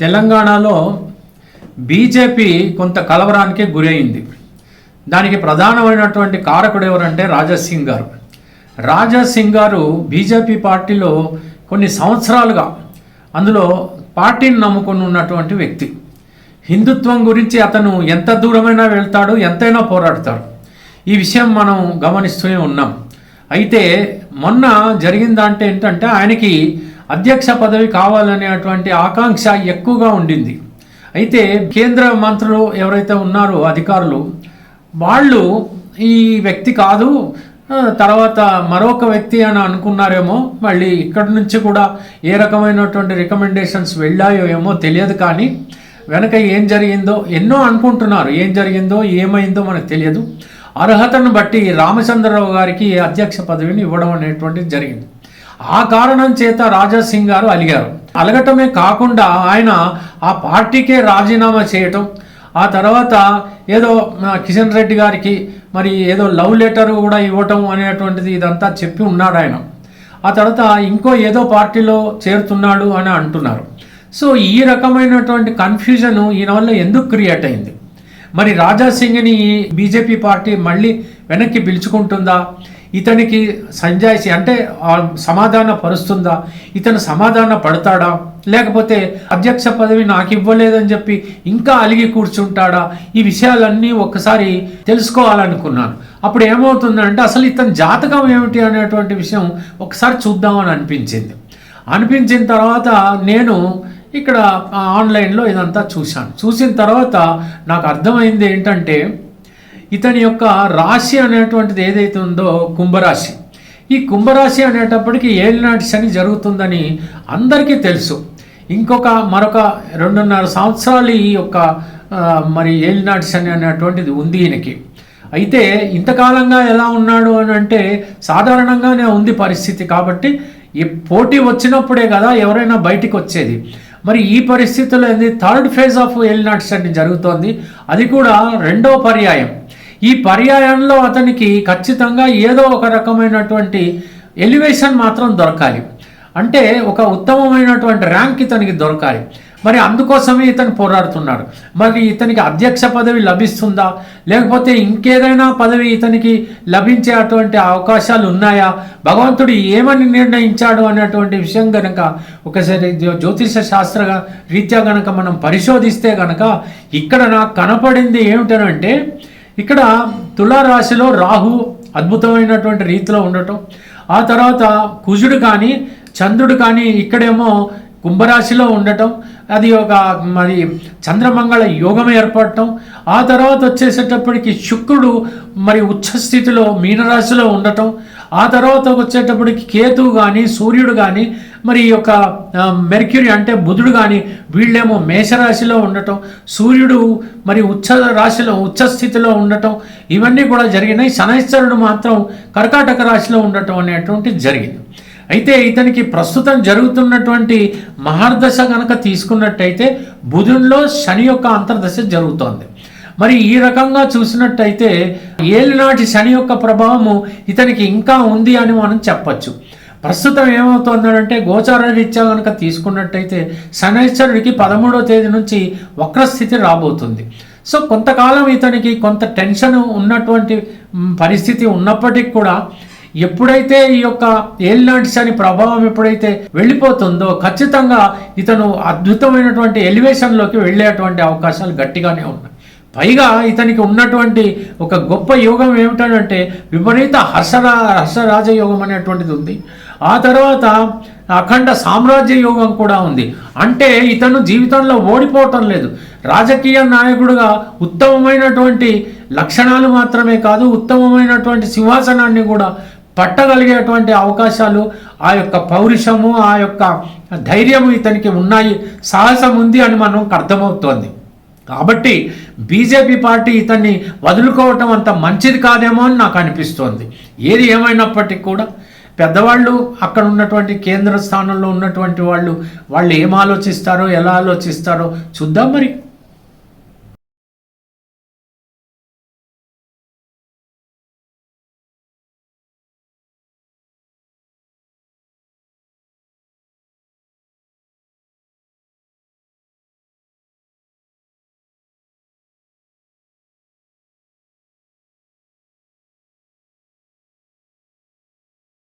తెలంగాణలో బీజేపీ కొంత కలవరానికి గురైంది. దానికి ప్రధానమైనటువంటి కారకుడు ఎవరంటే రాజాసింగ్ గారు. రాజాసింగ్ గారు బీజేపీ పార్టీలో కొన్ని సంవత్సరాలుగా అందులో పార్టీని నమ్ముకుని ఉన్నటువంటి వ్యక్తి. హిందుత్వం గురించి అతను ఎంత దూరమైనా వెళ్తాడు, ఎంతైనా పోరాడతాడు. ఈ విషయం మనం గమనిస్తూనే ఉన్నాం. అయితే మొన్న జరిగిందంటే ఏంటంటే ఆయనకి అధ్యక్ష పదవి కావాలనేటువంటి ఆకాంక్ష ఎక్కువగా ఉండింది. అయితే కేంద్ర మంత్రులు ఎవరైతే ఉన్నారో అధికారులు, వాళ్ళు ఈ వ్యక్తి కాదు, తర్వాత మరొక వ్యక్తి అని అనుకున్నారేమో. మళ్ళీ ఇక్కడి నుంచి కూడా ఏ రకమైనటువంటి రికమెండేషన్స్ వెళ్ళాయో ఏమో తెలియదు. కానీ వెనక ఏం జరిగిందో ఎన్నో అనుకుంటున్నారు. ఏం జరిగిందో ఏమైందో మనకు తెలియదు. అర్హతను బట్టి రామచంద్రరావు గారికి అధ్యక్ష పదవిని ఇవ్వడం అనేటువంటిది జరిగింది. ఆ కారణం చేత రాజాసింగ్ గారు అలిగారు. అలగటమే కాకుండా ఆయన ఆ పార్టీకే రాజీనామా చేయటం, ఆ తర్వాత ఏదో కిషన్ రెడ్డి గారికి మరి ఏదో లవ్ లెటర్ కూడా ఇవ్వటం అనేటువంటిది ఇదంతా చెప్పి ఉన్నాడు ఆయన. ఆ తర్వాత ఇంకో ఏదో పార్టీలో చేరుతున్నాడు అని అంటున్నారు. సో ఈ రకమైనటువంటి కన్ఫ్యూజన్ ఈయన వల్ల ఎందుకు క్రియేట్ అయింది? మరి రాజాసింగ్ని బీజేపీ పార్టీ మళ్ళీ వెనక్కి పిలుచుకుంటుందా? ఇతనికి సంజాయిషి అంటే సమాధాన పరుస్తుందా? ఇతను సమాధాన పడతాడా? లేకపోతే అధ్యక్ష పదవి నాకు ఇవ్వలేదని చెప్పి ఇంకా అలిగి కూర్చుంటాడా? ఈ విషయాలన్నీ ఒక్కసారి తెలుసుకోవాలనుకున్నాను. అప్పుడు ఏమవుతుందంటే అసలు ఇతని జాతకం ఏమిటి అనేటువంటి విషయం ఒకసారి చూద్దామని అనిపించిన తర్వాత నేను ఇక్కడ ఆన్లైన్లో ఇదంతా చూసిన తర్వాత నాకు అర్థమైంది ఏంటంటే ఇతని యొక్క రాశి అనేటువంటిది ఏదైతే ఉందో కుంభరాశి. ఈ కుంభరాశి అనేటప్పటికీ ఏలినాటి శని జరుగుతుందని అందరికీ తెలుసు. మరొక 2.5 సంవత్సరాలు ఈ యొక్క మరి ఏలినాటి శని అనేటువంటిది ఉంది ఈయనకి. అయితే ఇంతకాలంగా ఎలా ఉన్నాడు అని అంటే సాధారణంగానే ఉంది పరిస్థితి. కాబట్టి ఈ పోటీ వచ్చినప్పుడే కదా ఎవరైనా బయటికి వచ్చేది. మరి ఈ పరిస్థితుల్లో థర్డ్ ఫేజ్ ఆఫ్ ఏలినాటి శని జరుగుతోంది. అది కూడా 2వ పర్యాయం. ఈ పర్యాయంలో అతనికి ఖచ్చితంగా ఏదో ఒక రకమైనటువంటి ఎలివేషన్ మాత్రం దొరకాలి. అంటే ఒక ఉత్తమమైనటువంటి ర్యాంక్ ఇతనికి దొరకాలి. మరి అందుకోసమే ఇతను పోరాడుతున్నాడు. మరి ఇతనికి అధ్యక్ష పదవి లభిస్తుందా, లేకపోతే ఇంకేదైనా పదవి ఇతనికి లభించే అటువంటి అవకాశాలు ఉన్నాయా, భగవంతుడు ఏమని నిర్ణయించాడు అనేటువంటి విషయం కనుక ఒకసారి జ్యోతిష శాస్త్ర రీత్యా కనుక మనం పరిశోధిస్తే కనుక ఇక్కడ నాకు కనపడింది ఏమిటనంటే ఇక్కడ తులారాశిలో రాహు అద్భుతమైనటువంటి రీతిలో ఉండటం, ఆ తర్వాత కుజుడు కానీ చంద్రుడు కానీ ఇక్కడేమో కుంభరాశిలో ఉండటం, అది ఒక మరి చంద్రమంగళ యోగం ఏర్పడటం, ఆ తర్వాత వచ్చేసేటప్పటికి శుక్రుడు మరి ఉచ్చస్థితిలో మీనరాశిలో ఉండటం, ఆ తర్వాత వచ్చేటప్పటికి కేతువు కానీ సూర్యుడు కానీ మరి ఈ యొక్క మెర్క్యూరీ అంటే బుధుడు కానీ వీళ్ళేమో మేషరాశిలో ఉండటం, సూర్యుడు మరి ఉచ్చస్థితిలో ఉండటం, ఇవన్నీ కూడా జరిగినాయి. శనైశ్వరుడు మాత్రం కర్కాటక రాశిలో ఉండటం అనేటువంటిది జరిగింది. అయితే ఇతనికి ప్రస్తుతం జరుగుతున్నటువంటి మహర్దశ కనుక తీసుకున్నట్టయితే బుధుడిలో శని యొక్క అంతర్దశ జరుగుతోంది. మరి ఈ రకంగా చూసినట్టయితే ఏలినాటి శని యొక్క ప్రభావము ఇతనికి ఇంకా ఉంది అని మనం చెప్పచ్చు. ప్రస్తుతం ఏమవుతుందంటే గోచార రీత్యా కనుక తీసుకున్నట్టయితే శనైశ్వరుడికి 13వ తేదీ నుంచి వక్రస్థితి రాబోతుంది. సో కొంతకాలం ఇతనికి కొంత టెన్షన్ ఉన్నటువంటి పరిస్థితి ఉన్నప్పటికీ కూడా ఎప్పుడైతే ఈ యొక్క ఏలినాటి శని ప్రభావం ఎప్పుడైతే వెళ్ళిపోతుందో ఖచ్చితంగా ఇతను అద్భుతమైనటువంటి ఎలివేషన్లోకి వెళ్ళేటువంటి అవకాశాలు గట్టిగానే ఉన్నాయి. పైగా ఇతనికి ఉన్నటువంటి ఒక గొప్ప యోగం ఏమిటంటే విపరీత హర్షరాజ యోగం అనేటువంటిది ఉంది. ఆ తర్వాత అఖండ సామ్రాజ్య యోగం కూడా ఉంది. అంటే ఇతను జీవితంలో ఓడిపోవటం లేదు. రాజకీయ నాయకుడుగా ఉత్తమమైనటువంటి లక్షణాలు మాత్రమే కాదు, ఉత్తమమైనటువంటి సింహాసనాన్ని కూడా పట్టగలిగేటువంటి అవకాశాలు, ఆ యొక్క పౌరుషము, ఆ యొక్క ధైర్యము ఇతనికి ఉన్నాయి, సాహసం ఉంది అని మనకు అర్థమవుతోంది. కాబట్టి బీజేపీ పార్టీ ఇతన్ని వదులుకోవటం అంత మంచిది కాదేమో అని నాకు అనిపిస్తోంది. ఏది ఏమైనప్పటికీ కూడా పెద్దవాళ్ళు అక్కడ ఉన్నటువంటి కేంద్ర స్థానంలో ఉన్నటువంటి వాళ్ళు ఏం ఆలోచిస్తారో ఎలా ఆలోచిస్తారో చూద్దాం మరి.